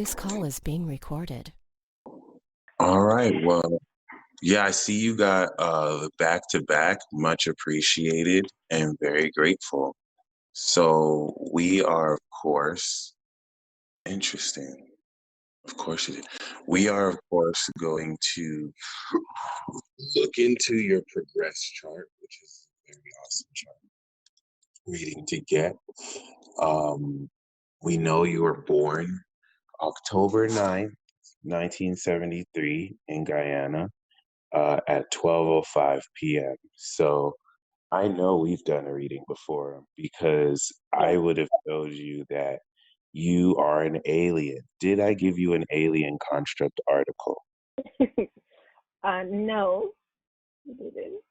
This call is being recorded. All right. Well, yeah, I see you got the back to back. Much appreciated and very grateful. So we are, of course, interesting. Of course you did. We are, of course, going to look into your progress chart, which is a very awesome chart reading to get. Um, we know you were born October 9th, 1973 in Guyana. At 12:05 p.m. So I know we've done a reading before because I Yes. would have told you that you are an alien. Did I give you an alien construct article? No, you didn't.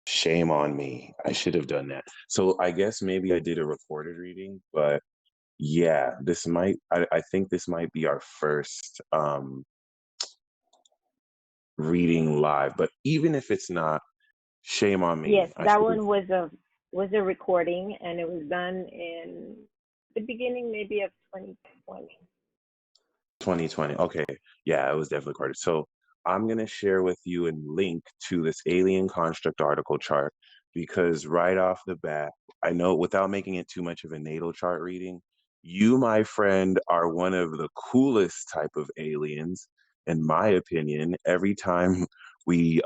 Shame on me. I should have done that. So I guess maybe I did a recorded reading, but yeah, I think this might be our first reading live. But even if it's not, shame on Yes, me. I that should have one was a recording, and it was done in the beginning, maybe of 2020. 2020. Okay. Yeah, it was definitely recorded. So I'm going to share with you a link to this alien construct article chart because right off the bat, I know without making it too much of a natal chart reading, you, my friend, are one of the coolest type of aliens, in my opinion. Every time we,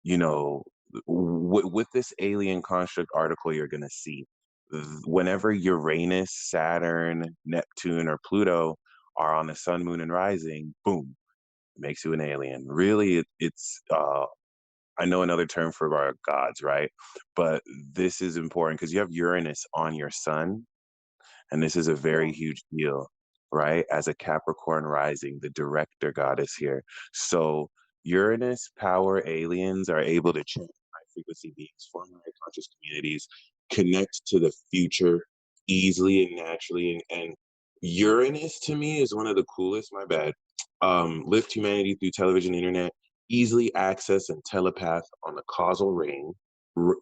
you know, with this alien construct article, you're going to see whenever Uranus, Saturn, Neptune, or Pluto are on the sun, moon, and rising, boom, it makes you an alien. Really, it's I know another term for our gods, right? But this is important because you have Uranus on your sun, and this is a very Yeah. huge deal, right? As a Capricorn rising, the director goddess here. So Uranus power aliens are able to change high frequency beings, form high conscious communities, connect to the future easily and naturally. And Uranus to me is one of the coolest, my bad. Lift humanity through television, internet, easily access and telepath on the causal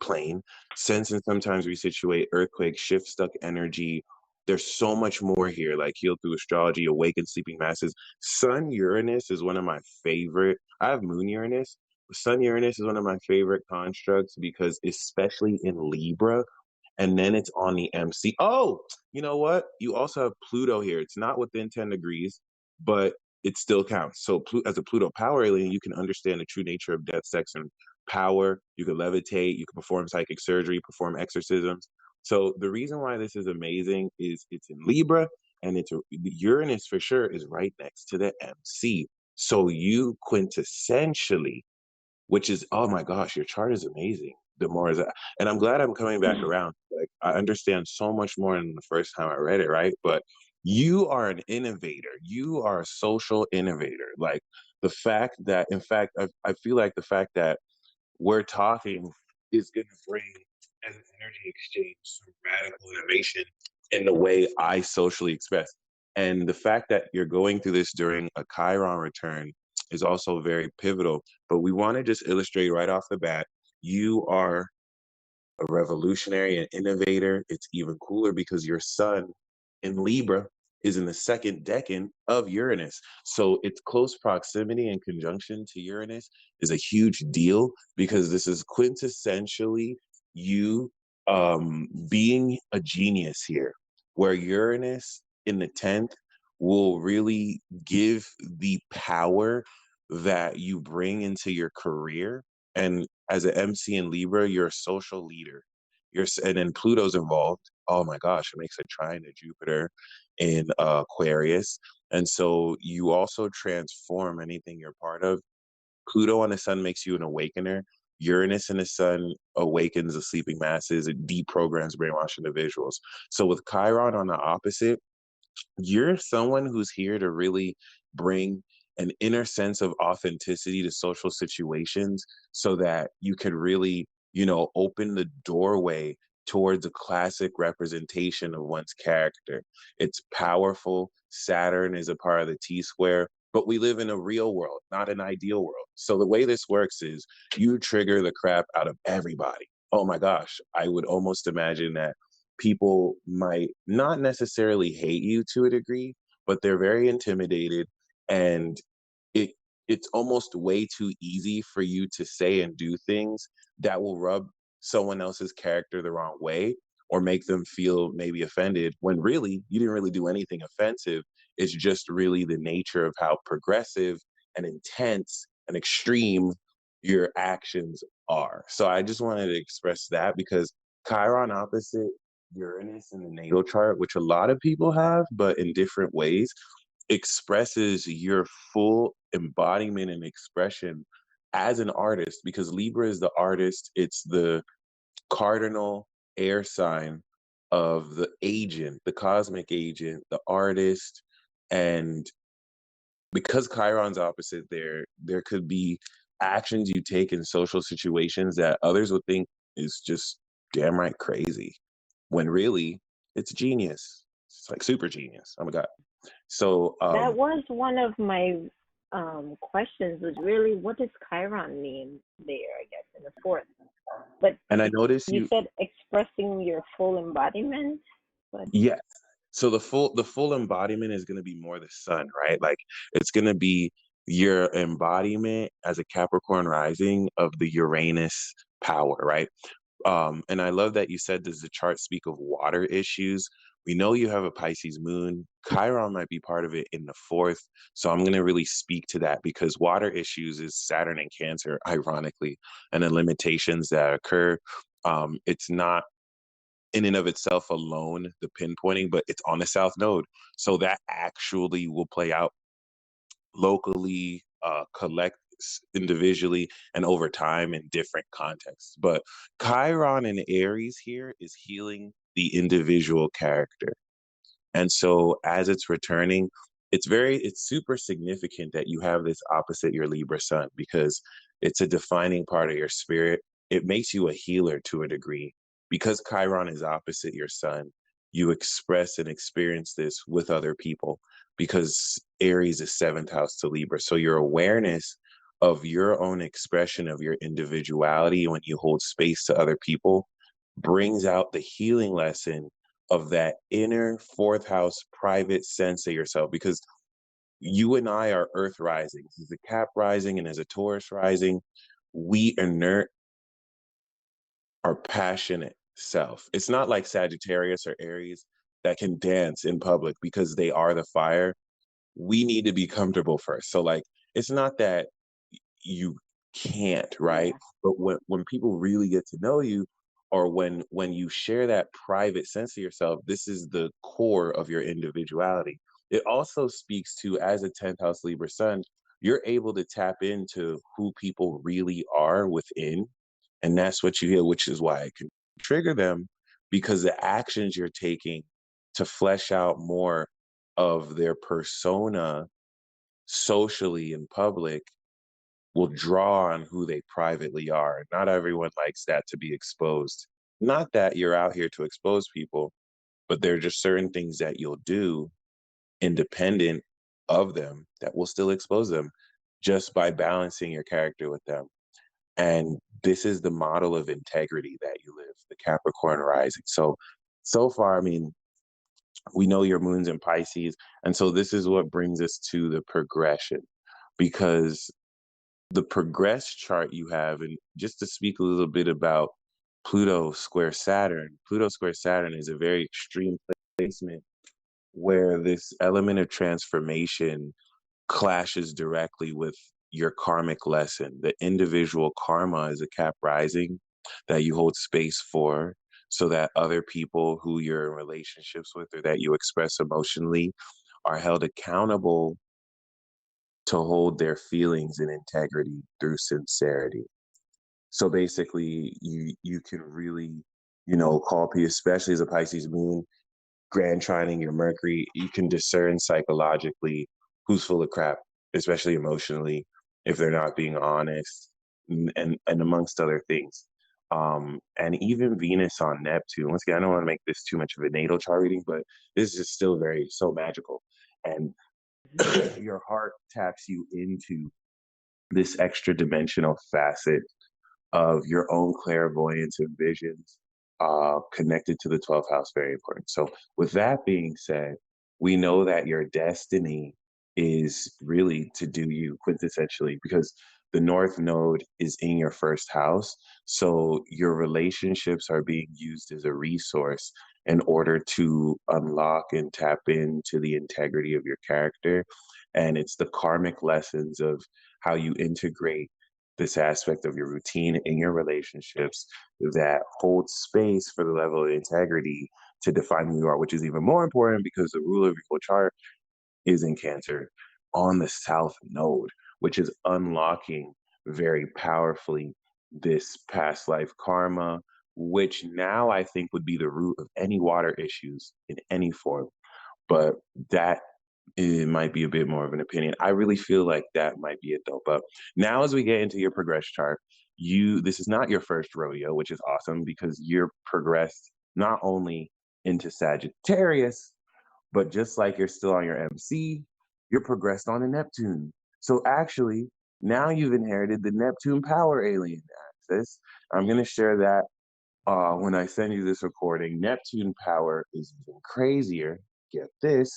plane, sense and sometimes resituate earthquake, shift stuck energy. There's so much more here, like heal through astrology, awaken sleeping masses. Sun Uranus is one of my favorite. I have Moon Uranus. Sun Uranus is one of my favorite constructs because, especially in Libra, and then it's on the MC. Oh, you know what? You also have Pluto here. It's not within 10 degrees, but it still counts. So, as a Pluto power alien, you can understand the true nature of death, sex, and power. You can levitate. You can perform psychic surgery, perform exorcisms. So the reason why this is amazing is it's in Libra and Uranus for sure is right next to the MC. So you quintessentially, which is, oh my gosh, your chart is amazing. The more is that, and I'm glad I'm coming back around. Like I understand so much more than the first time I read it, right? But you are an innovator. You are a social innovator. Like the fact that, in fact, I feel like the fact that we're talking is going to bring as an energy exchange some radical innovation in the way I socially express. And the fact that you're going through this during a Chiron return is also very pivotal. But we want to just illustrate right off the bat, you are a revolutionary and innovator. It's even cooler because your sun in Libra is in the second decan of Uranus. So its close proximity and conjunction to Uranus is a huge deal because this is quintessentially you being a genius here, where Uranus in the 10th will really give the power that you bring into your career. And as an MC in Libra, you're a social leader. And then Pluto's involved. Oh my gosh, it makes a trine to Jupiter in Aquarius. And so you also transform anything you're part of. Pluto on the sun makes you an awakener. Uranus in the sun awakens the sleeping masses. It deprograms brainwashed individuals. So with Chiron on the opposite, you're someone who's here to really bring an inner sense of authenticity to social situations so that you could really, open the doorway towards a classic representation of one's character. It's powerful. Saturn is a part of the T square, but we live in a real world, not an ideal world. So the way this works is you trigger the crap out of everybody. Oh my gosh, I would almost imagine that people might not necessarily hate you to a degree, but they're very intimidated, and it it's almost way too easy for you to say and do things that will rub someone else's character the wrong way or make them feel maybe offended when really you didn't really do anything offensive. It's just really the nature of how progressive and intense and extreme your actions are. So I just wanted to express that because Chiron opposite Uranus in the natal chart, which a lot of people have, but in different ways, expresses your full embodiment and expression as an artist because Libra is the artist, it's the cardinal air sign of the agent, the cosmic agent, the artist. And because Chiron's opposite there could be actions you take in social situations that others would think is just damn right crazy when really it's genius. It's like super genius. Oh my God. So That was one of my questions, was really what does Chiron mean there, I guess, in the fourth. But and I noticed you said expressing your full embodiment, but yes. So the full embodiment is gonna be more the sun, right? Like it's gonna be your embodiment as a Capricorn rising of the Uranus power, right? And I love that you said, does the chart speak of water issues? We know you have a Pisces moon. Chiron might be part of it in the fourth. So I'm going to really speak to that because water issues is Saturn and Cancer, ironically, and the limitations that occur. It's not in and of itself alone, the pinpointing, but it's on the south node. So that actually will play out locally, individually, and over time in different contexts. But Chiron and Aries here is healing the individual character. And so as it's returning, it's super significant that you have this opposite your Libra sun because it's a defining part of your spirit. It makes you a healer to a degree. Because Chiron is opposite your sun, you express and experience this with other people because Aries is seventh house to Libra. So your awareness of your own expression of your individuality when you hold space to other people brings out the healing lesson of that inner fourth house private sense of yourself because you and I are earth rising. As a Cap rising and as a Taurus rising, we inert our passionate self. It's not like Sagittarius or Aries that can dance in public because they are the fire. We need to be comfortable first. So like it's not that you can't, right? yeah. But when people really get to know you, or when you share that private sense of yourself, this is the core of your individuality. It also speaks to, as a 10th house Libra sun, you're able to tap into who people really are within. And that's what you hear, which is why it can trigger them because the actions you're taking to flesh out more of their persona socially in public will draw on who they privately are. Not everyone likes that to be exposed. Not that you're out here to expose people, but there are just certain things that you'll do independent of them that will still expose them just by balancing your character with them. And this is the model of integrity that you live, the Capricorn rising. So far, I mean, we know your moon's in Pisces. And so this is what brings us to the progression because the progress chart you have, and just to speak a little bit about Pluto square Saturn is a very extreme placement where this element of transformation clashes directly with your karmic lesson. The individual karma is a Cap rising that you hold space for so that other people who you're in relationships with or that you express emotionally are held accountable to hold their feelings in integrity through sincerity. So basically, you can really, call people, especially as a Pisces moon, grand trining your Mercury, you can discern psychologically who's full of crap, especially emotionally, if they're not being honest, and amongst other things. And even Venus on Neptune. Once again, I don't want to make this too much of a natal chart reading, but this is still very so magical. And your heart taps you into this extra dimensional facet of your own clairvoyance and visions connected to the 12th house, very important. So with that being said, we know that your destiny is really to do you quintessentially because the North Node is in your first house. So your relationships are being used as a resource in order to unlock and tap into the integrity of your character. And it's the karmic lessons of how you integrate this aspect of your routine in your relationships that hold space for the level of integrity to define who you are, which is even more important because the ruler of your chart is in Cancer on the South Node, which is unlocking very powerfully this past life karma, which now I think would be the root of any water issues in any form. But that it might be a bit more of an opinion. I really feel like that might be it though. But now as we get into your progress chart, this is not your first rodeo, which is awesome because you're progressed not only into Sagittarius, but just like you're still on your MC, you're progressed on a Neptune. So actually, now you've inherited the Neptune power alien axis. I'm going to share that when I send you this recording. Neptune power is even crazier. Get this,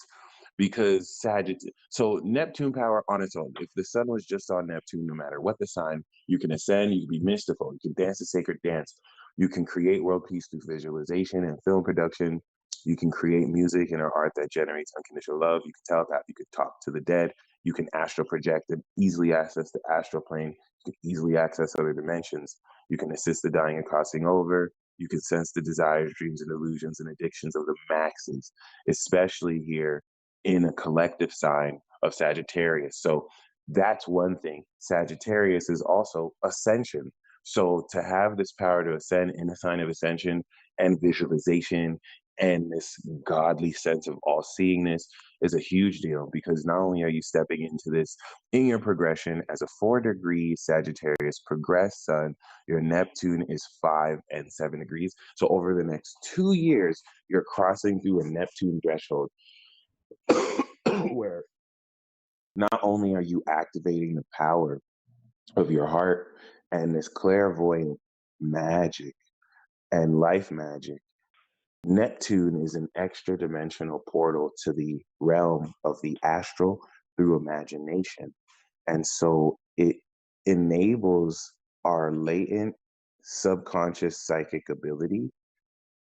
because Sagittarius. So Neptune power on its own. If the sun was just on Neptune, no matter what the sign, you can ascend. You can be mystical. You can dance a sacred dance. You can create world peace through visualization and film production. You can create music and art that generates unconditional love. You can telepath. You can talk to the dead. You can astral project and easily access the astral plane. You can easily access other dimensions. You can assist the dying and crossing over. You can sense the desires, dreams, and illusions and addictions of the maxes, especially here in a collective sign of Sagittarius. So that's one thing. Sagittarius is also ascension. So to have this power to ascend in a sign of ascension and visualization and this godly sense of all seeingness is a huge deal because not only are you stepping into this in your progression as a 4-degree Sagittarius progressed sun, your Neptune is 5 and 7 degrees. So over the next 2 years, you're crossing through a Neptune threshold where not only are you activating the power of your heart and this clairvoyant magic and life magic, Neptune is an extra dimensional portal to the realm of the astral through imagination. And so it enables our latent subconscious psychic ability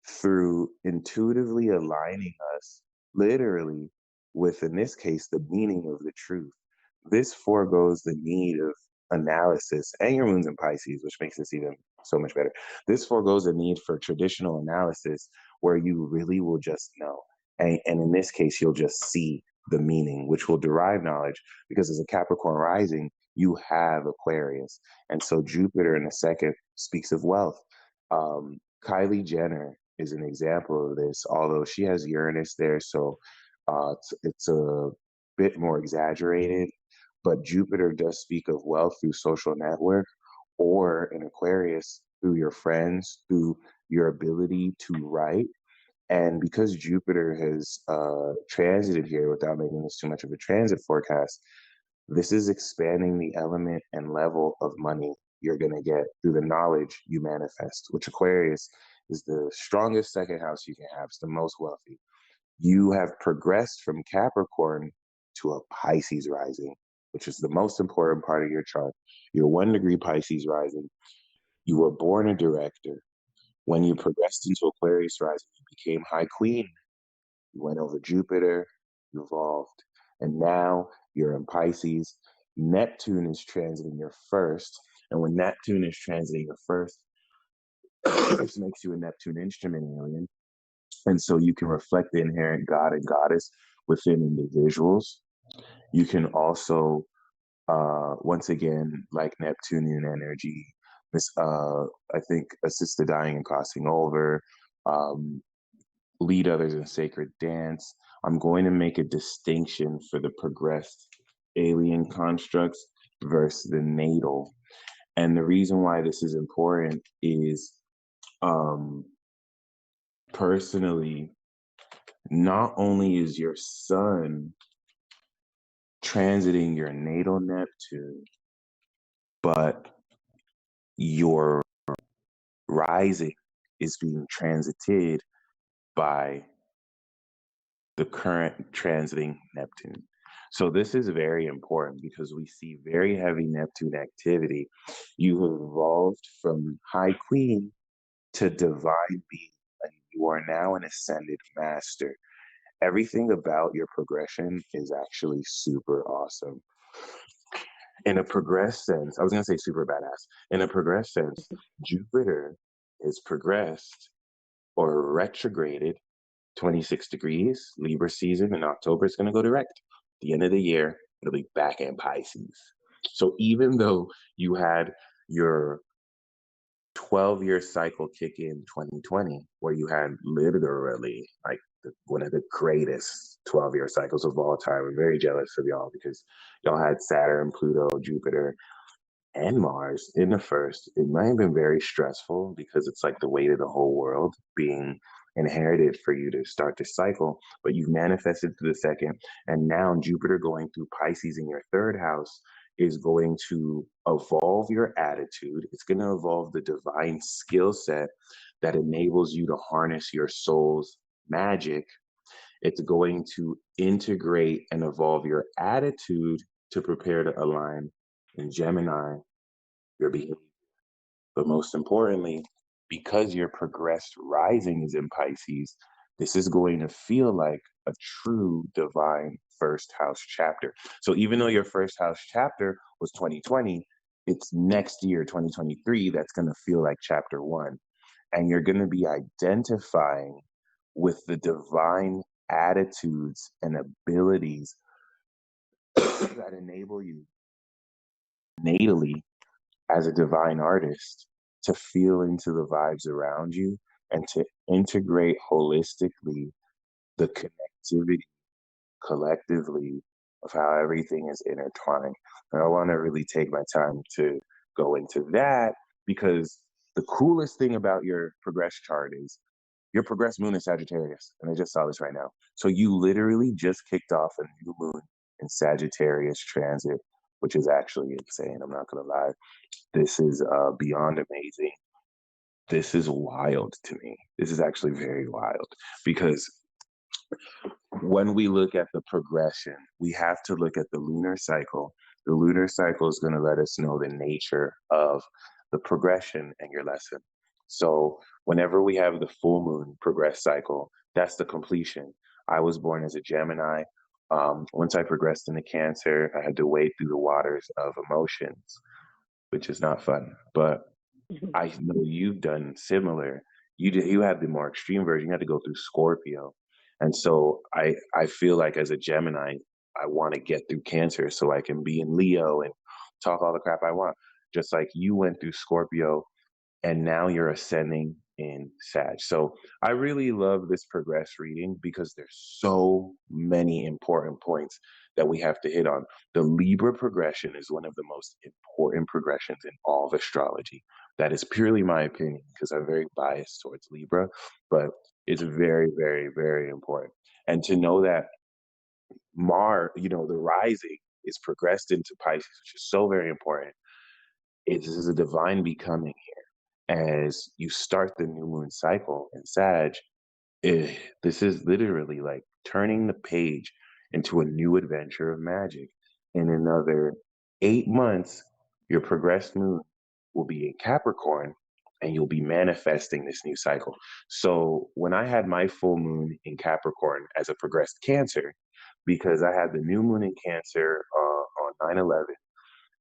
through intuitively aligning us literally with, in this case, the meaning of the truth. This foregoes the need of analysis, and your moon's in Pisces, which makes this even so much better. This foregoes the need for traditional analysis where you really will just know. And in this case, you'll just see the meaning, which will derive knowledge because as a Capricorn rising, you have Aquarius. And so Jupiter in a second speaks of wealth. Kylie Jenner is an example of this, although she has Uranus there, so it's a bit more exaggerated. But Jupiter does speak of wealth through social network or in Aquarius through your friends, through your ability to write. And because Jupiter has transited here without making this too much of a transit forecast, this is expanding the element and level of money you're going to get through the knowledge you manifest, which Aquarius is the strongest second house you can have. It's the most wealthy. You have progressed from Capricorn to a Pisces rising, which is the most important part of your chart. You're 1-degree Pisces rising. You were born a director. When you progressed into Aquarius rising, you became High Queen. You went over Jupiter, you evolved. And now you're in Pisces. Neptune is transiting your first. And when Neptune is transiting your first, this makes you a Neptune instrument alien. And so you can reflect the inherent god and goddess within individuals. You can also, once again, like Neptunian energy, I think assist the dying and crossing over, lead others in sacred dance. I'm going to make a distinction for the progressed alien constructs versus the natal. And the reason why this is important is personally, not only is your sun transiting your natal Neptune, but your rising is being transited by the current transiting Neptune. So this is very important because we see very heavy Neptune activity. You have evolved from High Queen to Divine Being, and you are now an ascended master. Everything about your progression is actually super awesome. In a progressed sense, I was going to say super badass. In a progressed sense, Jupiter is progressed or retrograded 26 degrees, Libra season in October is going to go direct. The end of the year, it'll be back in Pisces. So even though you had your 12-year cycle kick in 2020, where you had literally like one of the greatest 12-year cycles of all time, I'm very jealous of y'all because y'all had Saturn, Pluto, Jupiter, and Mars in the first. It might have been very stressful because it's like the weight of the whole world being inherited for you to start this cycle, but you've manifested to the second. And now Jupiter going through Pisces in your third house is going to evolve your attitude. It's going to evolve the divine skill set that enables you to harness your soul's magic. It's going to integrate and evolve your attitude to prepare to align in Gemini your behavior. But most importantly, because your progressed rising is in Pisces, this is going to feel like a true divine first house chapter. So even though your first house chapter was 2020, it's next year, 2023, that's going to feel like chapter one. And you're going to be identifying with the divine attitudes and abilities that enable you natally as a divine artist to feel into the vibes around you and to integrate holistically the connectivity collectively of how everything is intertwined. And I want to really take my time to go into that because the coolest thing about your progress chart is your progressed moon is Sagittarius. And I just saw this right now. So you literally just kicked off a new moon in Sagittarius transit, which is actually insane. I'm not going to lie. This is beyond amazing. This is wild to me. This is actually very wild because when we look at the progression, we have to look at the lunar cycle. The lunar cycle is going to let us know the nature of the progression and your lesson. So, whenever we have the full moon progress cycle, that's the completion. I was born as a Gemini. Once I progressed into Cancer, I had to wade through the waters of emotions, which is not fun. But I know you've done similar. You had the more extreme version. You had to go through Scorpio, and so I feel like as a Gemini, I want to get through Cancer so I can be in Leo and talk all the crap I want. Just like you went through Scorpio and now you're ascending in Sag. So I really love this progress reading because there's so many important points that we have to hit on. The Libra progression is one of the most important progressions in all of astrology. That is purely my opinion because I'm very biased towards Libra, but it's very, very, very important. And to know that the rising is progressed into Pisces, which is so very important. It is a divine becoming as you start the new moon cycle in Sag, this is literally like turning the page into a new adventure of magic. In another 8 months, your progressed moon will be in Capricorn and you'll be manifesting this new cycle. So when I had my full moon in Capricorn as a progressed Cancer, because I had the new moon in Cancer on 9/11,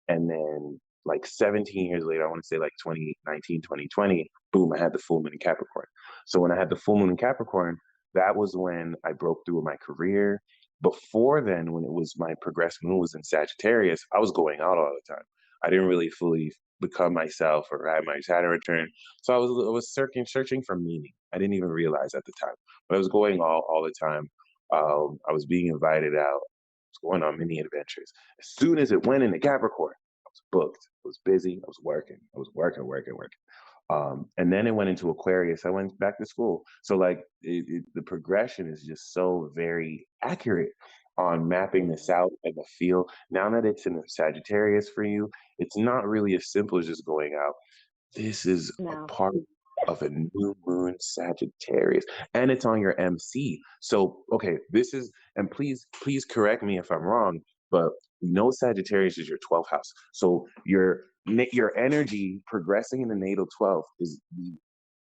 and then like 17 years later, I want to say like 2019, 2020, boom, I had the full moon in Capricorn. So when I had the full moon in Capricorn, that was when I broke through in my career. Before then, when it was my progressed moon was in Sagittarius, I was going out all the time. I didn't really fully become myself or have my Saturn return. So I was searching for meaning. I didn't even realize at the time, but I was going all the time. I was being invited out. I was going on many adventures. As soon as it went into Capricorn, booked. I was busy. I was working. I was working. And then it went into Aquarius. I went back to school. So like the progression is just so very accurate on mapping this out and the feel. Now that it's in the Sagittarius for you, it's not really as simple as just going out. This is a No. part. of a new moon Sagittarius, and it's on your MC. So, okay, this is, and please correct me if I'm wrong, but we know Sagittarius is your 12th house. So your energy progressing in the natal 12th is the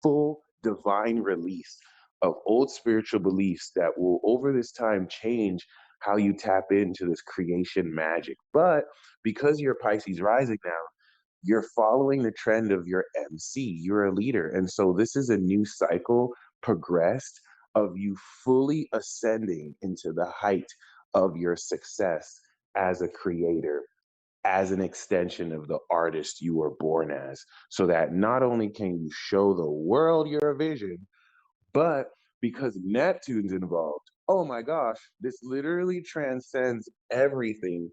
full divine release of old spiritual beliefs that will over this time change how you tap into this creation magic. But because you're Pisces rising now, you're following the trend of your MC. You're a leader. And so this is a new cycle progressed of you fully ascending into the height of your success as a creator, as an extension of the artist you were born as, so that not only can you show the world your vision, but because Neptune's involved, oh my gosh, this literally transcends everything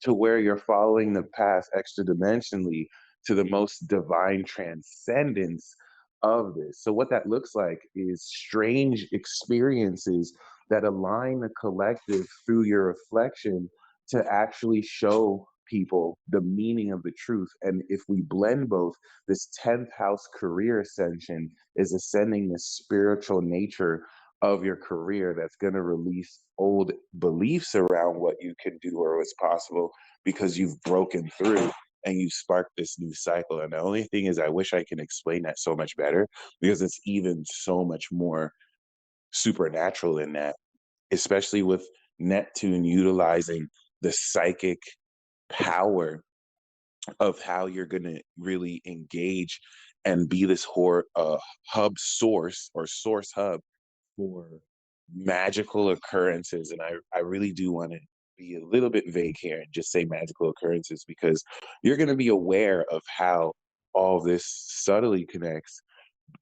to where you're following the path extra dimensionally to the most divine transcendence of this. So, what that looks like is strange experiences that align the collective through your reflection to actually show people the meaning of the truth. And if we blend both, this 10th house career ascension is ascending the spiritual nature of your career that's going to release old beliefs around what you can do or what's possible because you've broken through and you sparked this new cycle. And the only thing is, I wish I can explain that so much better because it's even so much more supernatural in that, especially with Neptune utilizing the psychic power of how you're going to really engage and be this hub source or source hub for magical occurrences. And I really do want to be a little bit vague here and just say magical occurrences because you're going to be aware of how all this subtly connects,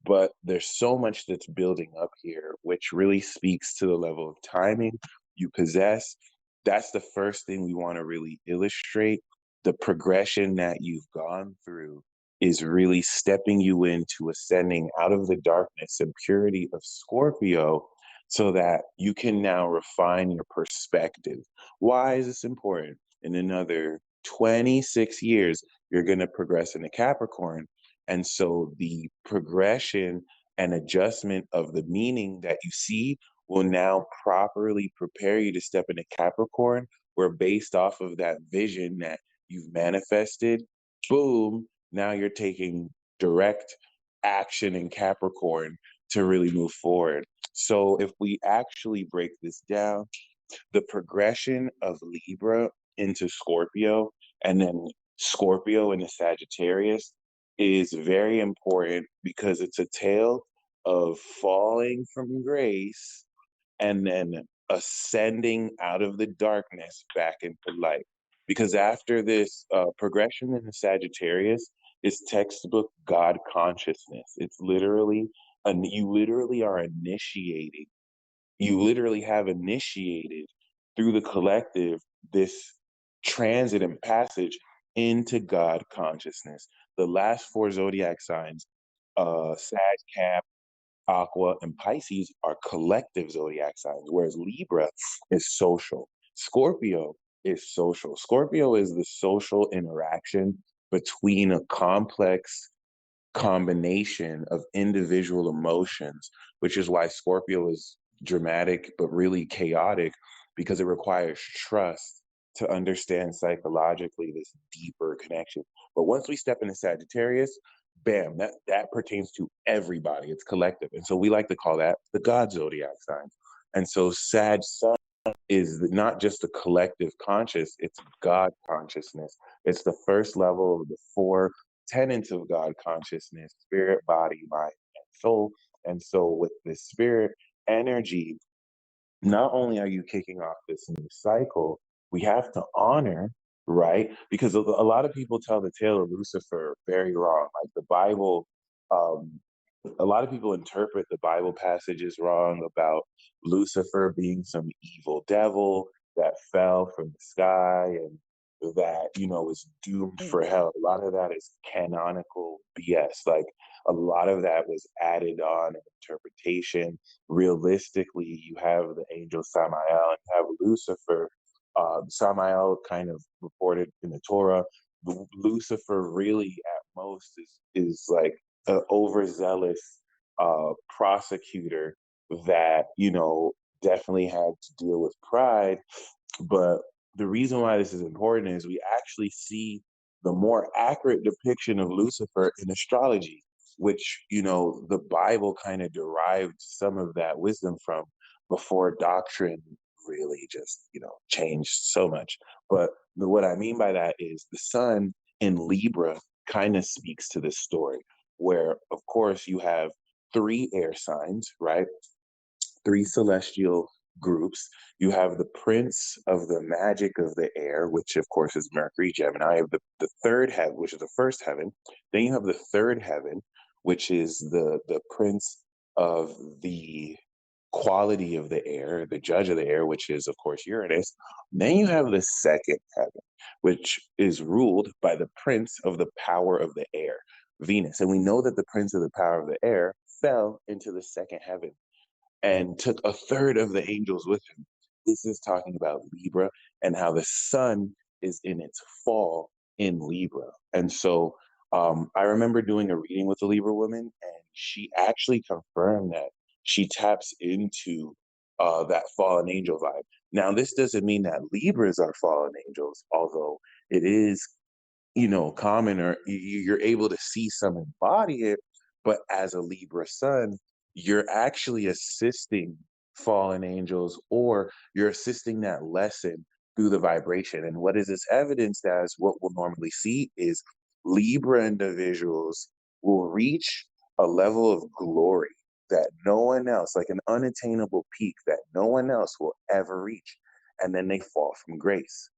but there's so much that's building up here, which really speaks to the level of timing you possess. That's the first thing we want to really illustrate. The progression that you've gone through is really stepping you into ascending out of the darkness and purity of Scorpio so that you can now refine your perspective. Why is this important? In another 26 years, you're going to progress into Capricorn, and so the progression and adjustment of the meaning that you see will now properly prepare you to step into Capricorn, where based off of that vision that you've manifested, boom, now you're taking direct action in Capricorn to really move forward. So if we actually break this down, the progression of Libra into Scorpio and then Scorpio into Sagittarius is very important because it's a tale of falling from grace and then ascending out of the darkness back into light. Because after this progression in the Sagittarius is textbook God consciousness. It's literally, you literally are initiating, you literally have initiated through the collective this transit and passage into God consciousness. The last four zodiac signs, Sag, Cap, Aqua, and Pisces, are collective zodiac signs, whereas Libra is social. Scorpio is social. Scorpio is the social interaction between a complex combination of individual emotions, which is why Scorpio is dramatic but really chaotic because it requires trust to understand psychologically this deeper connection. But once we step into Sagittarius, bam, that pertains to everybody. It's collective. And so we like to call that the God zodiac signs. And so Sag Sun is not just a collective conscious, it's God consciousness. It's the first level of the four tenets of God consciousness: spirit, body, mind, and soul. And so with this spirit energy, not only are you kicking off this new cycle, we have to honor, right? Because a lot of people tell the tale of Lucifer very wrong. Like the Bible, um, a lot of people interpret the Bible passages wrong about Lucifer being some evil devil that fell from the sky and that, was doomed for hell. A lot of that is canonical BS. Like a lot of that was added on in interpretation. Realistically, you have the angel Samael and you have Lucifer. Samael kind of reported in the Torah. Lucifer really at most is like an overzealous prosecutor that, definitely had to deal with pride. But the reason why this is important is we actually see the more accurate depiction of Lucifer in astrology, which, the Bible kind of derived some of that wisdom from before doctrine really just, changed so much. But what I mean by that is the sun in Libra kind of speaks to this story, where, of course, you have three air signs, right? Three celestial groups. You have the prince of the magic of the air, which of course is Mercury, Gemini. You have the third heaven, which is the first heaven. Then you have the third heaven, which is the prince of the quality of the air, the judge of the air, which is of course Uranus. Then you have the second heaven, which is ruled by the prince of the power of the air, Venus. And we know that the prince of the power of the air fell into the second heaven and took a third of the angels with him. This is talking about Libra and how the sun is in its fall in Libra. And so I remember doing a reading with a Libra woman, and she actually confirmed that she taps into that fallen angel vibe. Now, this doesn't mean that Libras are fallen angels, although it is, common, or you're able to see some embody it. But as a Libra sun, you're actually assisting fallen angels, or you're assisting that lesson through the vibration. And what is this evidenced as? What we'll normally see is Libra individuals will reach a level of glory that no one else, like an unattainable peak that no one else will ever reach. And then they fall from grace.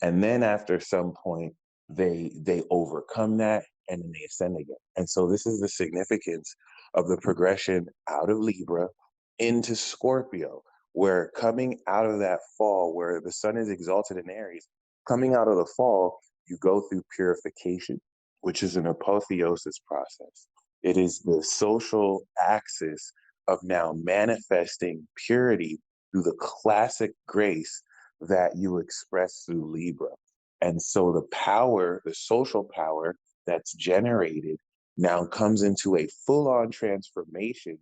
And then after some point, they overcome that, and then they ascend again. And so this is the significance of the progression out of Libra into Scorpio, where coming out of that fall, where the sun is exalted in Aries, coming out of the fall, you go through purification, which is an apotheosis process. It is the social axis of now manifesting purity through the classic grace that you express through Libra. And so the power, the social power that's generated now comes into a full on transformation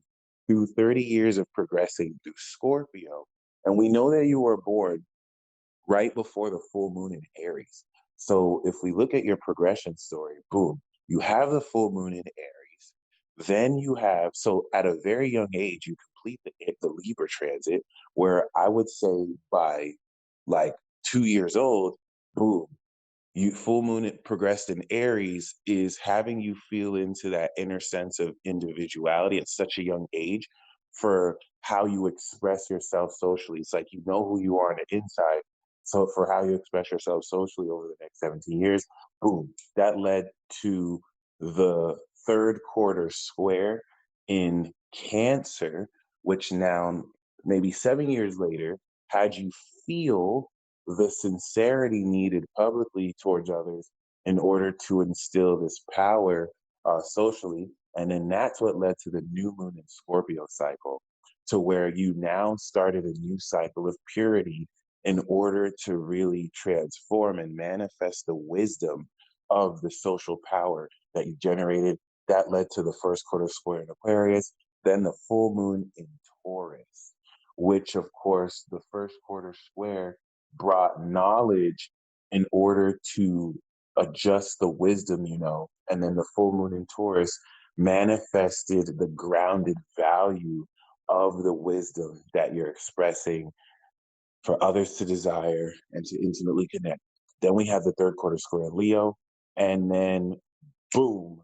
through 30 years of progressing through Scorpio. And we know that you were born right before the full moon in Aries. So if we look at your progression story, boom, you have the full moon in Aries. Then you have, so at a very young age, you complete the Libra transit, where I would say by like 2 years old, boom, you full moon progressed in Aries is having you feel into that inner sense of individuality at such a young age for how you express yourself socially. It's like you know who you are on the inside. So for how you express yourself socially over the next 17 years, boom, that led to the third quarter square in Cancer, which now maybe 7 years later had you feel the sincerity needed publicly towards others in order to instill this power socially. And then that's what led to the new moon in Scorpio cycle, to where you now started a new cycle of purity in order to really transform and manifest the wisdom of the social power that you generated. That led to the first quarter square in Aquarius, then the full moon in Taurus, which, of course, the first quarter square brought knowledge in order to adjust the wisdom, and then the full moon in Taurus manifested the grounded value of the wisdom that you're expressing for others to desire and to intimately connect. Then we have the third quarter square in Leo, and then boom,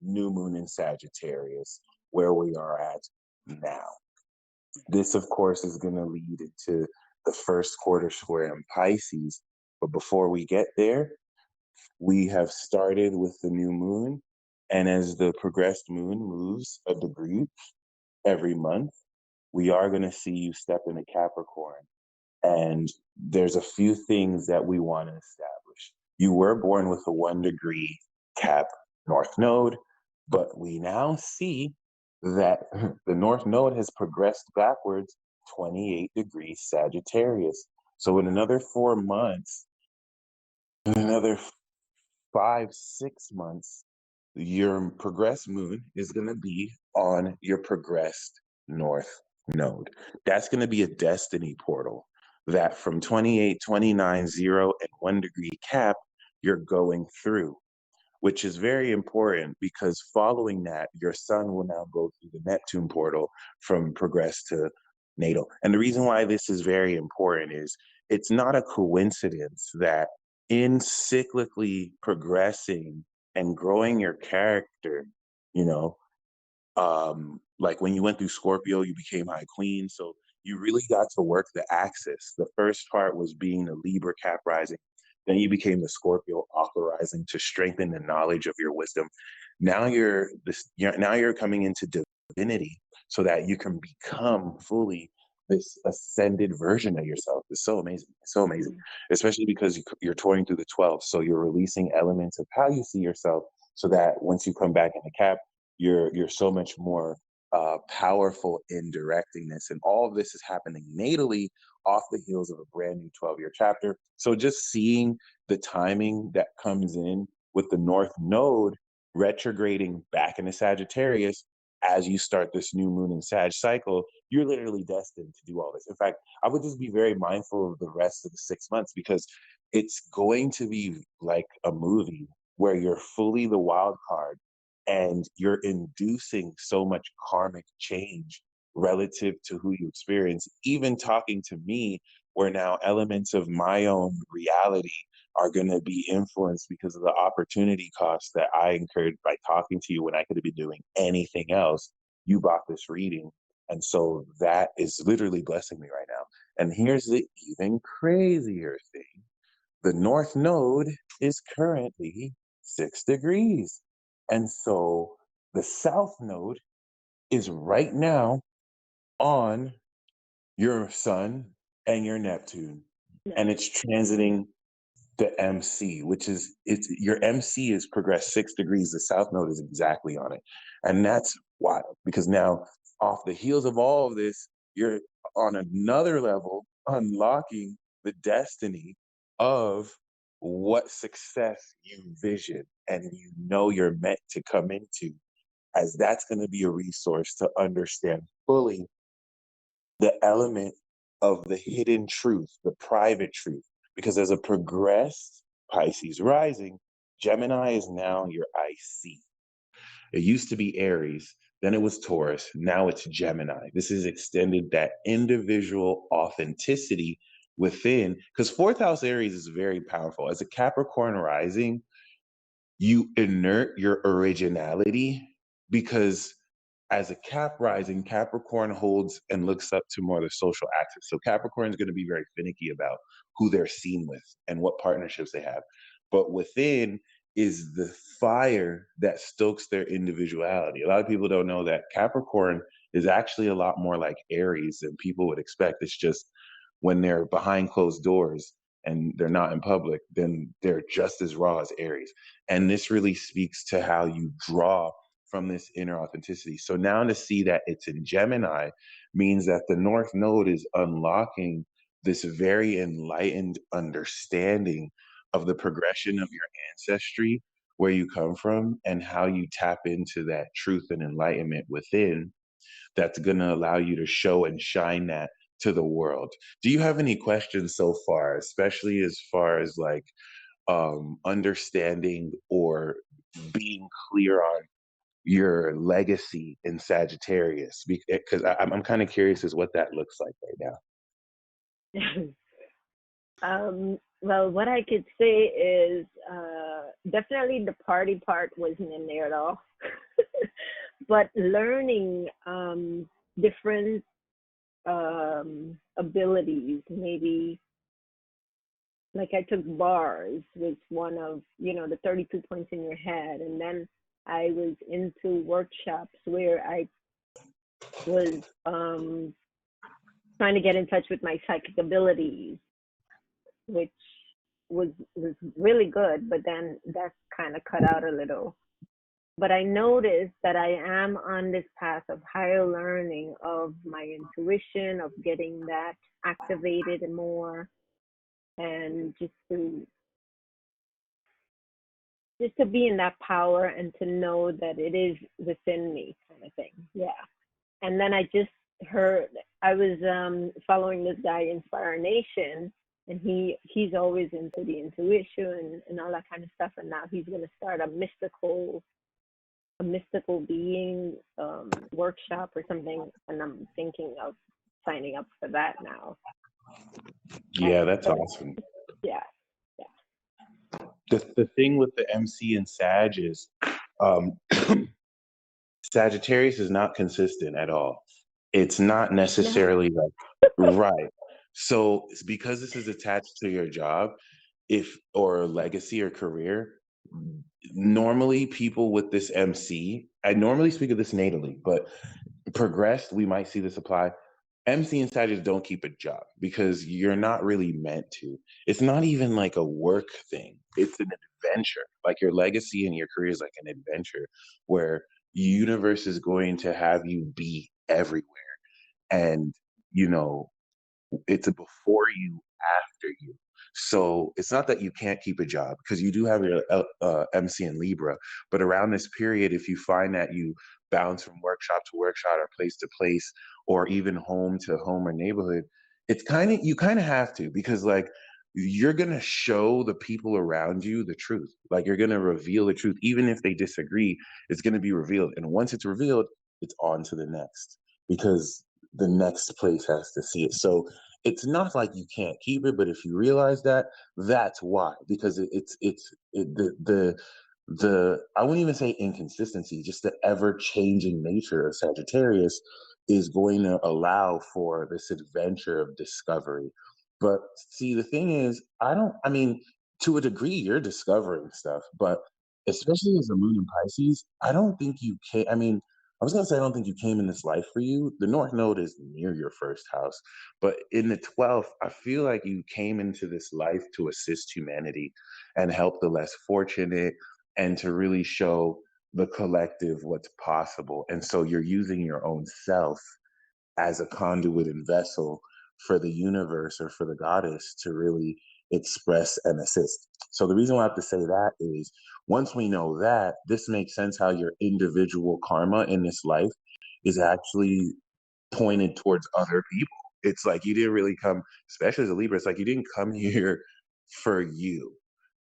new moon in Sagittarius, where we are at now. This, of course, is going to lead into the first quarter square in Pisces. But before we get there, we have started with the new moon. And as the progressed moon moves a degree every month, we are going to see you step into Capricorn. And there's a few things that we want to establish. You were born with a 1 degree Cap North Node, but we now see that the North Node has progressed backwards 28 degrees Sagittarius. So in another 4 months, in another 5, 6 months, your progressed moon is going to be on your progressed north node. That's going to be a destiny portal that from 28, 29, 0, and 1 degree cap, you're going through, which is very important because following that, your sun will now go through the Neptune portal from progress to natal. And the reason why this is very important is it's not a coincidence that in cyclically progressing and growing your character, you know, like when you went through Scorpio, you became High Queen. So you really got to work the axis. The first part was being the Libra cap rising. Then you became the Scorpio aqua rising to strengthen the knowledge of your wisdom. Now you're coming into divinity so that you can become fully this ascended version of yourself. It's so amazing. It's so amazing, especially because you're touring through the 12th. So you're releasing elements of how you see yourself so that once you come back in the cap, you're so much more powerful in directing this. And all of this is happening natally off the heels of a brand new 12-year chapter. So just seeing the timing that comes in with the North Node retrograding back into Sagittarius as you start this new moon in Sag cycle, you're literally destined to do all this. In fact, I would just be very mindful of the rest of the 6 months because it's going to be like a movie where you're fully the wild card and you're inducing so much karmic change relative to who you experience. Even talking to me, where now elements of my own reality are going to be influenced because of the opportunity cost that I incurred by talking to you when I could have been doing anything else. You bought this reading. And so that is literally blessing me right now. And here's the even crazier thing. The North Node is currently 6 degrees. And so the South Node is right now on your Sun and your Neptune. And it's transiting the MC, which is it's your MC is progressed 6 degrees. The South Node is exactly on it. And that's wild because now off the heels of all of this, you're on another level unlocking the destiny of what success you vision and you know you're meant to come into, as that's going to be a resource to understand fully the element of the hidden truth, the private truth. Because as a progressed Pisces rising, Gemini is now your IC. It used to be Aries, then it was Taurus, now it's Gemini. This has extended that individual authenticity within, because fourth house Aries is very powerful. As a Capricorn rising, you inert your originality because as a Cap rising, Capricorn holds and looks up to more of the social axis. So Capricorn is going to be very finicky about who they're seen with and what partnerships they have. But within is the fire that stokes their individuality. A lot of people don't know that Capricorn is actually a lot more like Aries than people would expect. It's just when they're behind closed doors and they're not in public, then they're just as raw as Aries. And this really speaks to how you draw from this inner authenticity. So now to see that it's in Gemini means that the North Node is unlocking this very enlightened understanding of the progression of your ancestry, where you come from, and how you tap into that truth and enlightenment within that's going to allow you to show and shine that to the world. Do you have any questions so far, especially as far as like understanding or being clear on your legacy in Sagittarius? Because I'm kind of curious as what that looks like right now. Well, what I could say is definitely the party part wasn't in there at all. But learning different abilities, maybe like I took bars was one of, the 32 points in your head. And then I was into workshops where I was trying to get in touch with my psychic abilities, which was really good, but then that kind of cut out a little. But I noticed that I am on this path of higher learning of my intuition, of getting that activated and more, and just to just to be in that power and to know that it is within me, kind of thing. Yeah. And then I just heard, I was following this guy, Inspire Nation, and he's always into the intuition and all that kind of stuff. And now he's going to start a mystical being workshop or something. And I'm thinking of signing up for that now. Yeah, And that's so, awesome. yeah. The thing with the MC and Sag is um, Sagittarius is not consistent at all. It's not No. necessarily like right. So it's because this is attached to your job, if or legacy or career, normally people with this MC, I normally speak of this natally, but progressed, we might see this apply. MC and Sagittarius don't keep a job because you're not really meant to. It's not even like a work thing. It's an adventure. Like your legacy and your career is like an adventure where universe is going to have you be everywhere. And, you know, it's a before you, after you. So it's not that you can't keep a job because you do have your MC in Libra, but around this period, if you find that you bounce from workshop to workshop or place to place, or even home to home or neighborhood, it's kind of you kind of have to because like you're gonna show the people around you the truth. Like you're gonna reveal the truth, even if they disagree. It's gonna be revealed, and once it's revealed, it's on to the next because the next place has to see it. So it's not like you can't keep it, but if you realize that, that's why. Because the I wouldn't even say inconsistency, just the ever changing nature of Sagittarius is going to allow for this adventure of discovery. But see, the thing is, I mean, to a degree, you're discovering stuff, but especially as a moon in Pisces, I don't think you can. I mean, I was gonna say I don't think you came in this life for you. The North Node is near your first house, but in the 12th, I feel like you came into this life to assist humanity and help the less fortunate and to really show the collective what's possible. And so you're using your own self as a conduit and vessel for the universe or for the goddess to really express and assist. So the reason why I have to say that is once we know that, this makes sense how your individual karma in this life is actually pointed towards other people. It's like you didn't really come, especially as a Libra, it's like you didn't come here for you,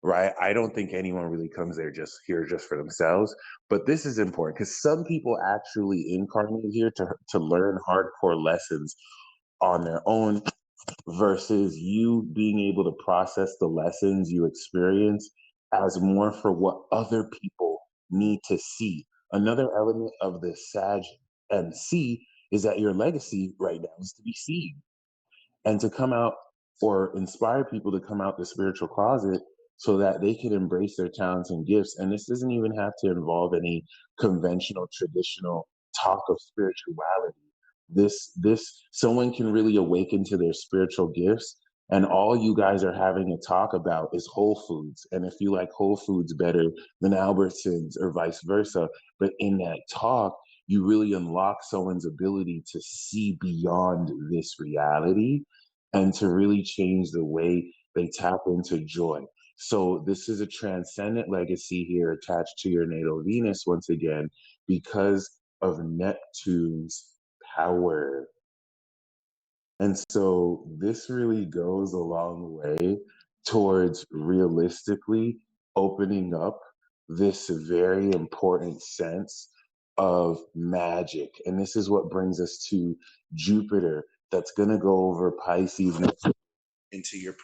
right? I don't think anyone really comes there just here just for themselves. But this is important because some people actually incarnate here to learn hardcore lessons on their own versus you being able to process the lessons you experience as more for what other people need to see. Another element of the Sag MC is that your legacy right now is to be seen and to come out or inspire people to come out the spiritual closet so that they can embrace their talents and gifts. And this doesn't even have to involve any conventional, traditional talk of spirituality. This someone can really awaken to their spiritual gifts. And all you guys are having a talk about is Whole Foods. And if you like Whole Foods better than Albertsons or vice versa, but in that talk, you really unlock someone's ability to see beyond this reality and to really change the way they tap into joy. So this is a transcendent legacy here attached to your natal Venus once again because of Neptune's power. And so this really goes a long way towards realistically opening up this very important sense of magic. And this is what brings us to Jupiter, that's going to go over Pisces into your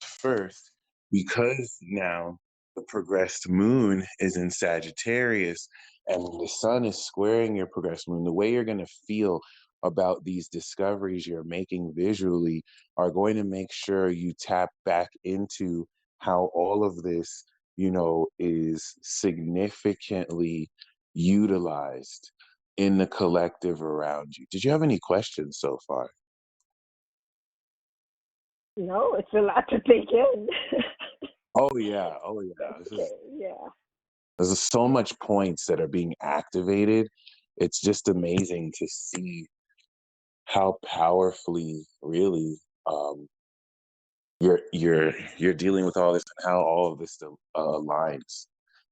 first, because now the progressed moon is in Sagittarius and the sun is squaring your progressed moon. The way you're going to feel about these discoveries you're making visually are going to make sure you tap back into how all of this, is significantly utilized in the collective around you. Did you have any questions so far? No, it's a lot to take in. Oh yeah, oh yeah. Okay, yeah. There's so much points that are being activated. It's just amazing to see how powerfully, really, um, you're dealing with all this and how all of this aligns.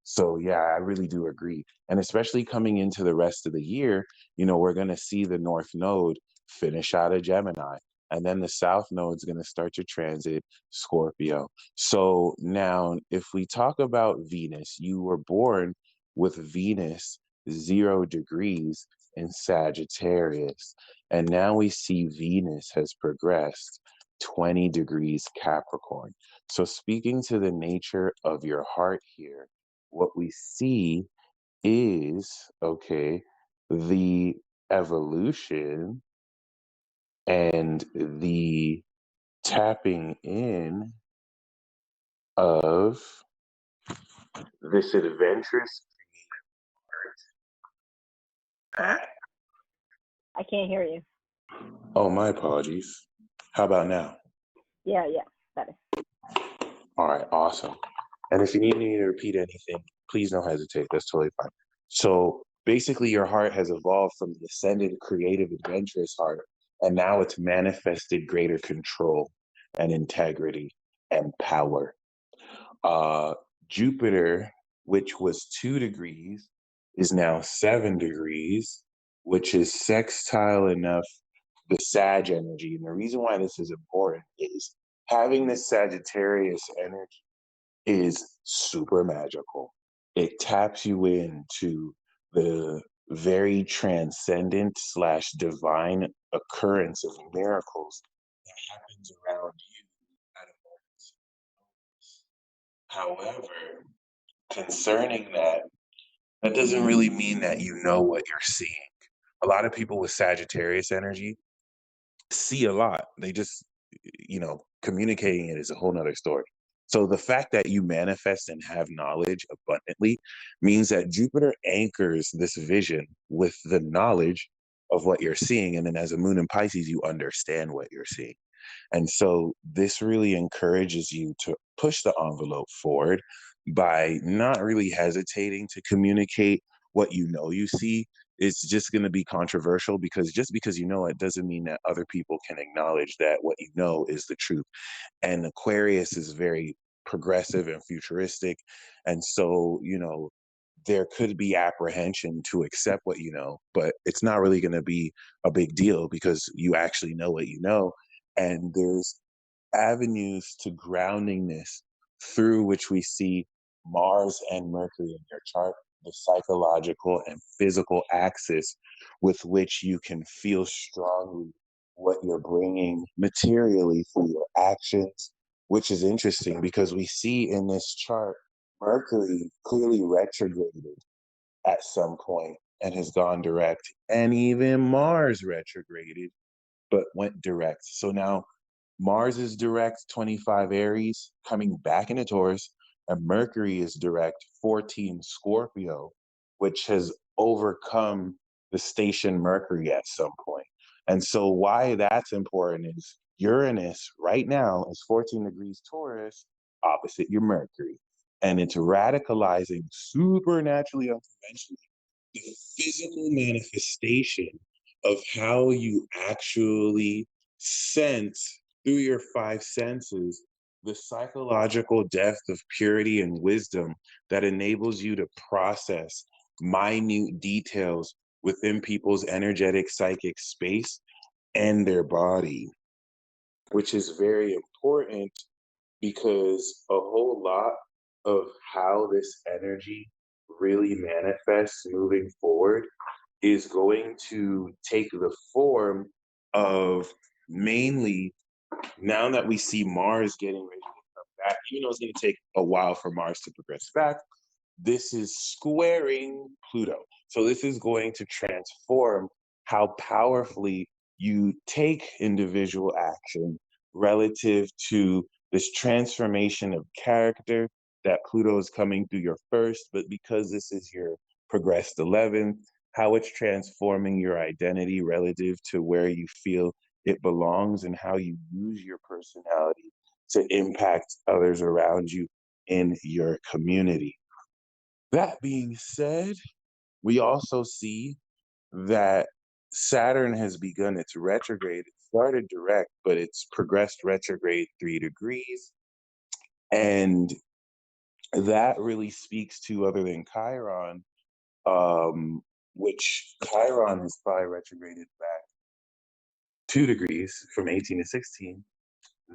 So yeah, I really do agree. And especially coming into the rest of the year, we're going to see the North Node finish out of Gemini. And then the South Node is going to start to transit Scorpio. So now, if we talk about Venus, you were born with Venus 0 degrees in Sagittarius. And now we see Venus has progressed 20 degrees Capricorn. So, speaking to the nature of your heart here, what we see is, okay, the evolution and the tapping in of this adventurous Huh? heart. I can't hear you. Oh, my apologies. How about now? Yeah, better. All right, awesome. And if you need me to repeat anything, please don't hesitate. That's totally fine. So basically, your heart has evolved from the ascended, creative, adventurous heart, and now it's manifested greater control and integrity and power. Jupiter, which was 2 degrees, is now 7 degrees, which is sextile enough the Sag energy. And the reason why this is important is having this Sagittarius energy is super magical. It taps you into the very transcendent slash divine occurrence of miracles that happens around you at a moment. However, concerning that, that doesn't really mean that you know what you're seeing. A lot of people with Sagittarius energy see a lot. They just, communicating it is a whole nother story. So the fact that you manifest and have knowledge abundantly means that Jupiter anchors this vision with the knowledge of what you're seeing. And then as a moon in Pisces, you understand what you're seeing. And so this really encourages you to push the envelope forward by not really hesitating to communicate what you see. It's just going to be controversial because just because you know it doesn't mean that other people can acknowledge that what you know is the truth. And Aquarius is very progressive and futuristic. And so, there could be apprehension to accept what you know, but it's not really going to be a big deal because you actually know what you know. And there's avenues to groundingness through which we see Mars and Mercury in your chart, the psychological and physical axis with which you can feel strongly what you're bringing materially through your actions, which is interesting because we see in this chart Mercury clearly retrograded at some point and has gone direct, and even Mars retrograded but went direct. So now Mars is direct 25 Aries, coming back into Taurus, and Mercury is direct 14 Scorpio, which has overcome the station Mercury at some point. And so, why that's important is Uranus right now is 14 degrees Taurus, opposite your Mercury. And it's radicalizing supernaturally, unconventionally, the physical manifestation of how you actually sense through your five senses the psychological depth of purity and wisdom that enables you to process minute details within people's energetic psychic space and their body, which is very important because a whole lot of how this energy really manifests moving forward is going to take the form of mainly now that we see Mars getting ready to come back, even though it's going to take a while for Mars to progress back, this is squaring Pluto. So this is going to transform how powerfully you take individual action relative to this transformation of character that Pluto is coming through your first, but because this is your progressed 11th, how it's transforming your identity relative to where you feel it belongs and how you use your personality to impact others around you in your community. That being said, we also see that Saturn has begun its retrograde. It started direct, but it's progressed retrograde 3 degrees. And that really speaks to, other than Chiron, um, which Chiron is probably retrograded back 2 degrees from 18 to 16.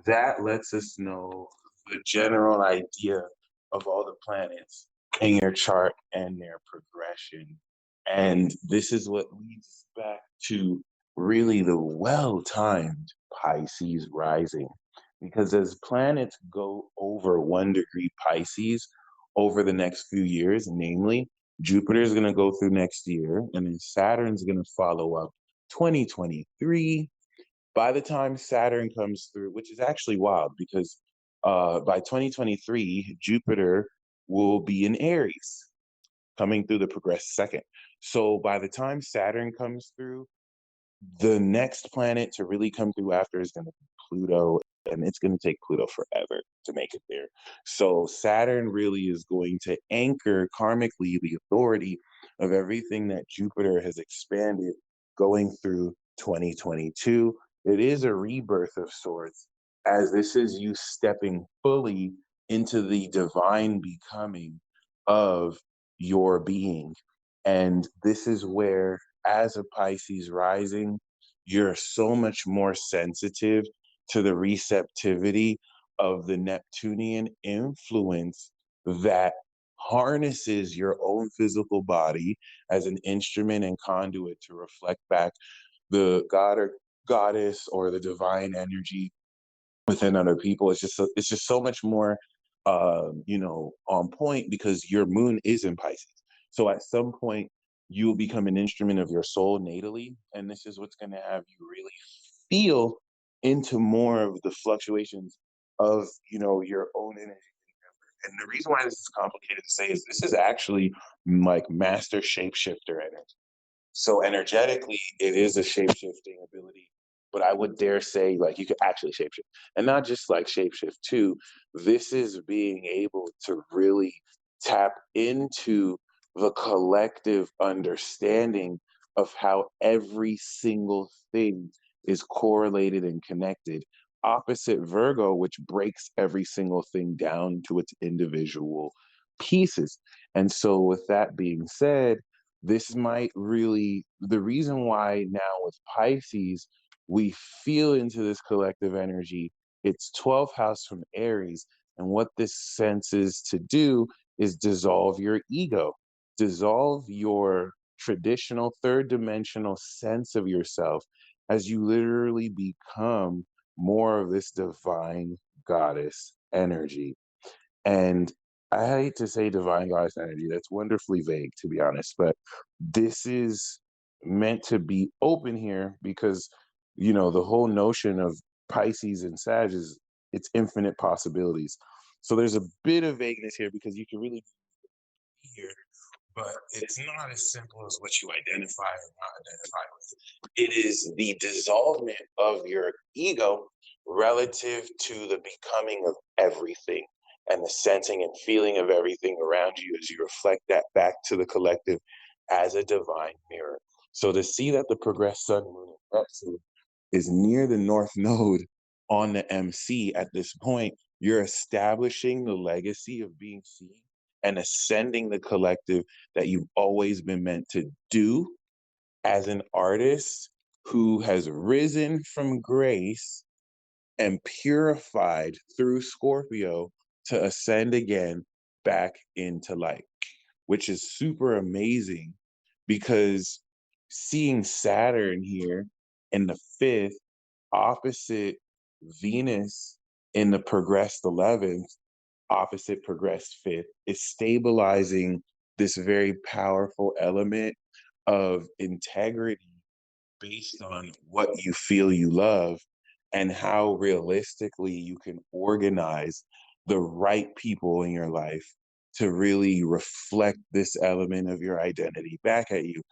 That lets us know the general idea of all the planets in your chart and their progression. And this is what leads us back to really the well timed Pisces rising. Because as planets go over 1 degree Pisces over the next few years, namely, Jupiter is going to go through next year, and then Saturn's going to follow up 2023. By the time Saturn comes through, which is actually wild because by 2023, Jupiter will be in Aries, coming through the progressed second. So by the time Saturn comes through, the next planet to really come through after is going to be Pluto, and it's going to take Pluto forever to make it there. So Saturn really is going to anchor karmically the authority of everything that Jupiter has expanded going through 2022. It is a rebirth of sorts, as this is you stepping fully into the divine becoming of your being. And this is where, as a Pisces rising, you're so much more sensitive to the receptivity of the Neptunian influence that harnesses your own physical body as an instrument and conduit to reflect back the god or goddess or the divine energy within other people. It's just so much more on point because your moon is in Pisces. So at some point you will become an instrument of your soul natally, and this is what's going to have you really feel into more of the fluctuations of your own energy. And the reason why this is complicated to say is this is actually like master shapeshifter energy. So energetically, it is a shape-shifting ability, but I would dare say like you could actually shapeshift. And not just like shapeshift too. This is being able to really tap into the collective understanding of how every single thing is correlated and connected. Opposite Virgo, which breaks every single thing down to its individual pieces. And so with that being said, this might really, the reason why now with Pisces we feel into this collective energy, it's 12th house from Aries, and what this senses to do is dissolve your ego, dissolve your traditional third dimensional sense of yourself as you literally become more of this divine goddess energy. And I hate to say divine goddess energy, that's wonderfully vague, to be honest, but this is meant to be open here because, the whole notion of Pisces and Sag is it's infinite possibilities. So there's a bit of vagueness here because you can really be here, but it's not as simple as what you identify or not identify with. It is the dissolvement of your ego relative to the becoming of everything and the sensing and feeling of everything around you as you reflect that back to the collective as a divine mirror. So to see that the progressed sun, moon, and Neptune is near the north node on the MC at this point, you're establishing the legacy of being seen and ascending the collective that you've always been meant to do as an artist who has risen from grace and purified through Scorpio to ascend again back into light, which is super amazing because seeing Saturn here in the fifth opposite Venus in the progressed 11th, opposite progressed fifth, is stabilizing this very powerful element of integrity based on what you feel you love and how realistically you can organize the right people in your life to really reflect this element of your identity back at you.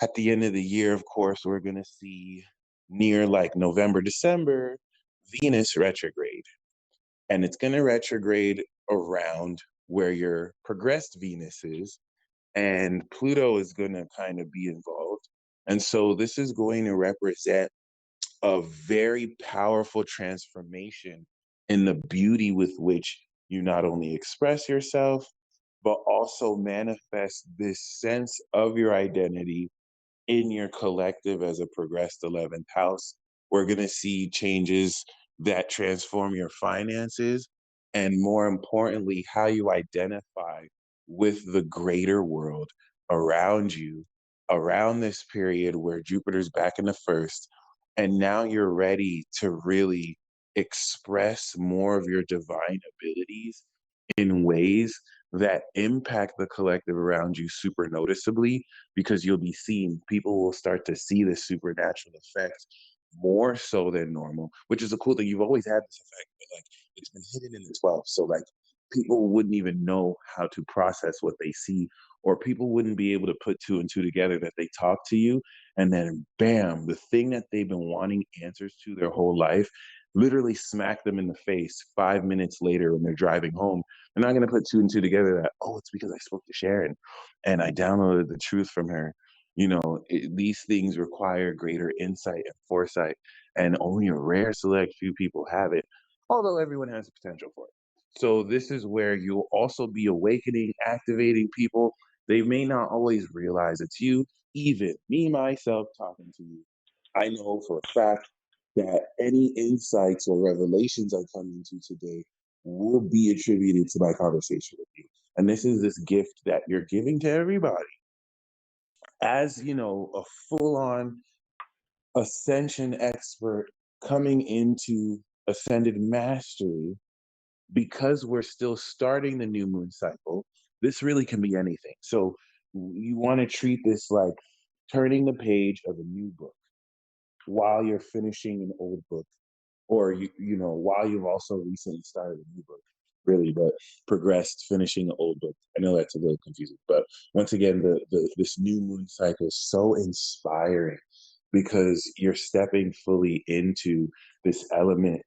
At the end of the year, of course, we're going to see near like November, December, Venus retrograde. And it's going to retrograde around where your progressed Venus is, and Pluto is going to kind of be involved. And so this is going to represent a very powerful transformation in the beauty with which you not only express yourself, but also manifest this sense of your identity in your collective as a progressed 11th house. We're going to see changes that transform your finances and, more importantly, how you identify with the greater world around you around this period where Jupiter's back in the first. And now you're ready to really express more of your divine abilities in ways that impact the collective around you super noticeably, because you'll be seeing people will start to see the supernatural effects more so than normal, which is a cool thing. You've always had this effect, but like it's been hidden in the 12th. So like people wouldn't even know how to process what they see, or people wouldn't be able to put two and two together that they talk to you. And then bam, the thing that they've been wanting answers to their whole life literally smack them in the face 5 minutes later when they're driving home. They're not going to put two and two together that, oh, it's because I spoke to Sharon and I downloaded the truth from her. These things require greater insight and foresight, and only a rare select few people have it, although everyone has the potential for it. So this is where you'll also be awakening, activating people. They may not always realize it's you. Even me, myself, talking to you, I know for a fact that any insights or revelations I come into today will be attributed to my conversation with you. And this is this gift that you're giving to everybody. As a full-on ascension expert coming into ascended mastery, because we're still starting the new moon cycle, this really can be anything. So you want to treat this like turning the page of a new book while you're finishing an old book, or while you've also recently started a new book, really, but progressed finishing an old book. I know that's a little confusing, but once again, this new moon cycle is so inspiring because you're stepping fully into this element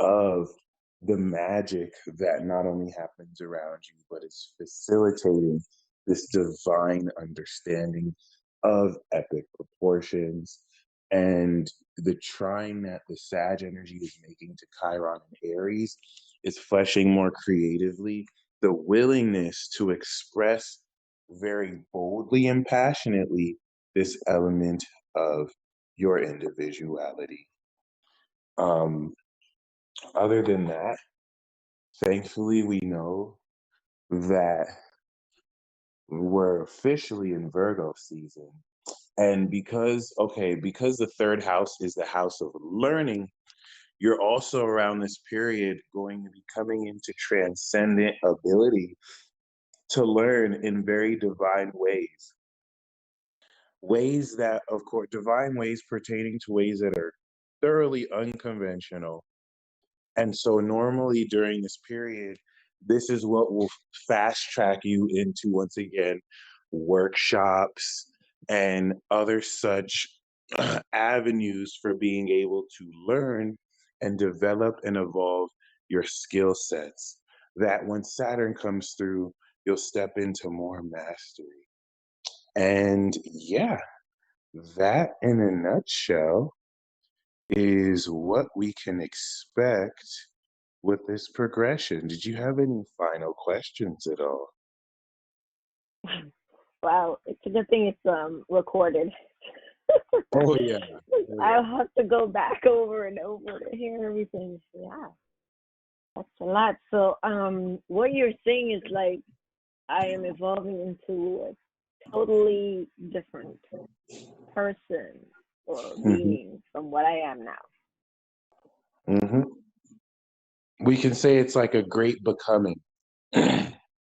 of the magic that not only happens around you, but is facilitating this divine understanding of epic proportions. And the trine that the Sag energy is making to Chiron and Aries is fleshing more creatively the willingness to express very boldly and passionately this element of your individuality. Um, Other than that, thankfully, we know that we're officially in Virgo season. And because the third house is the house of learning, you're also around this period going to be coming into transcendent ability to learn in very divine ways. Ways that, of course, divine ways pertaining to ways that are thoroughly unconventional. And so normally during this period, this is what will fast track you into, once again, workshops and other such avenues for being able to learn and develop and evolve your skill sets. That when Saturn comes through, you'll step into more mastery. And yeah, that in a nutshell is what we can expect with this progression. Did you have any final questions at all? Wow, it's a good thing it's recorded. Oh yeah. I'll have to go back over and over to hear everything. Yeah, that's a lot. So what you're saying is like I am evolving into a totally different person or hmm being from what I am now. hmm We can say it's like a great becoming.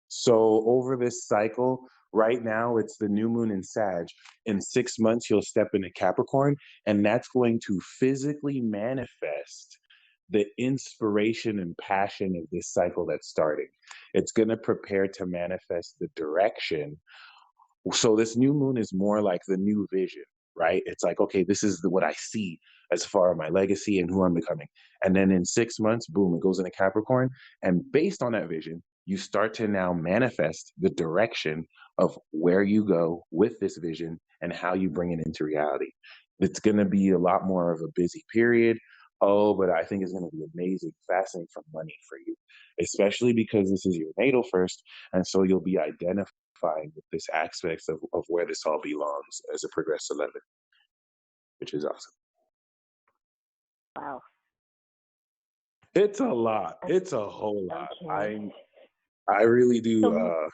So over this cycle, right now it's the new moon in Sag. In 6 months, you'll step into Capricorn, and that's going to physically manifest the inspiration and passion of this cycle that's starting. It's going to prepare to manifest the direction. So this new moon is more like the new vision, right? It's like, okay, this is what I see as far as my legacy and who I'm becoming. And then in 6 months, boom, it goes into Capricorn. And based on that vision, you start to now manifest the direction of where you go with this vision and how you bring it into reality. It's going to be a lot more of a busy period, Oh, but I think it's going to be amazing, fascinating for money for you, especially because this is your natal first. And so you'll be identifying with this aspects of where this all belongs as a progressed 11, which is awesome. Wow. It's a lot. It's a whole lot. Okay. I really do. So,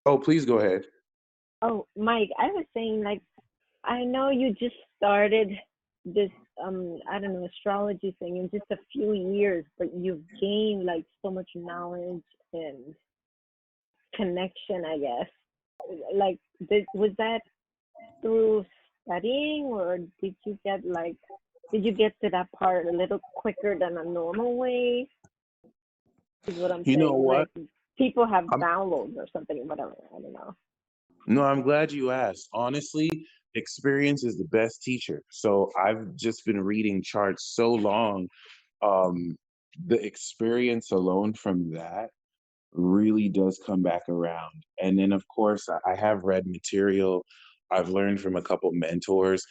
Oh, please go ahead. oh, Mike, I was saying, like, I know you just started this, I don't know, astrology thing in just a few years, but you've gained like so much knowledge and connection, I guess. Like, was that through studying, or did you get to that part a little quicker than a normal way? Is what I'm You know saying. what? Like, people have I'm downloads or something, whatever. I don't know. No, I'm glad you asked. Honestly, experience is the best teacher. So I've just been reading charts so long. Um, the experience alone from that really does come back around. And then, of course, I have read material. I've learned from a couple mentors.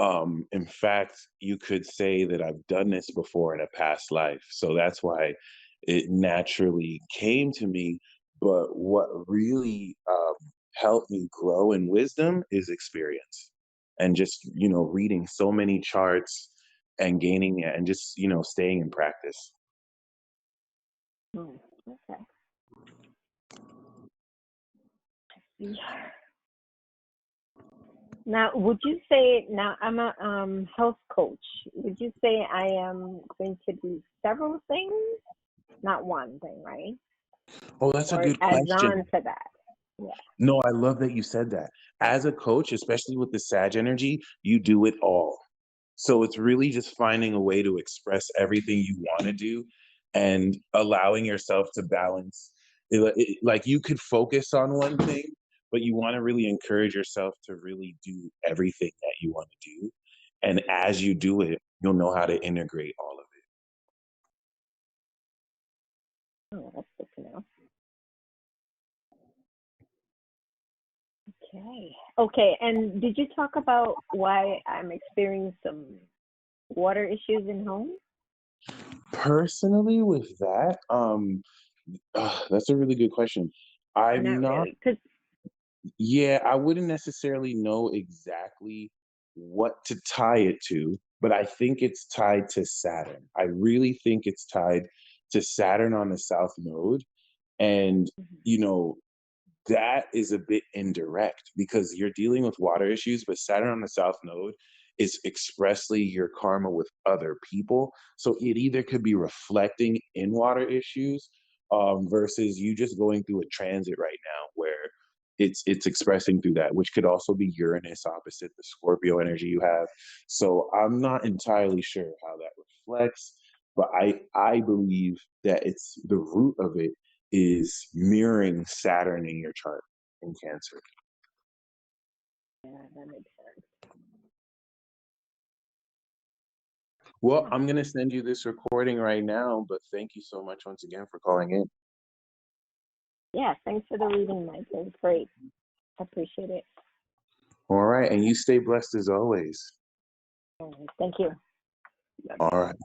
In fact, you could say that I've done this before in a past life. So that's why it naturally came to me. But what really helped me grow in wisdom is experience and just, reading so many charts and gaining it and just, staying in practice. Hmm. Okay. Yeah. Now, would you say, now I'm a health coach. Would you say I am going to do several things, not one thing, right? Oh, that's a Or it good adds on question. to that? Yeah. No, I love that you said that. As a coach, especially with the Sag energy, you do it all. So it's really just finding a way to express everything you want to do and allowing yourself to balance. Like you could focus on one thing, but you want to really encourage yourself to really do everything that you want to do. And as you do it, you'll know how to integrate all of Oh, that's good to know. Okay. Okay. And did you talk about why I'm experiencing some water issues in home? it. Personally, with that, that's a really good question. I'm Not not really, because Yeah, I wouldn't necessarily know exactly what to tie it to, but I think it's tied to Saturn. I really think it's tied to Saturn on the South Node. And, you know, that is a bit indirect because you're dealing with water issues, but Saturn on the South Node is expressly your karma with other people. So it either could be reflecting in water issues versus you just going through a transit right now where it's expressing through that, which could also be Uranus opposite the Scorpio energy you have. So I'm not entirely sure how that reflects, but I believe that it's the root of it is mirroring Saturn in your chart in Cancer. yeah, that makes sense. Well, Yeah. I'm going to send you this recording right now, but thank you so much once again for calling in. Yeah. Thanks for the reading, Mike. It was great. I appreciate it. All right. And you stay blessed as always. All right, thank you. All right.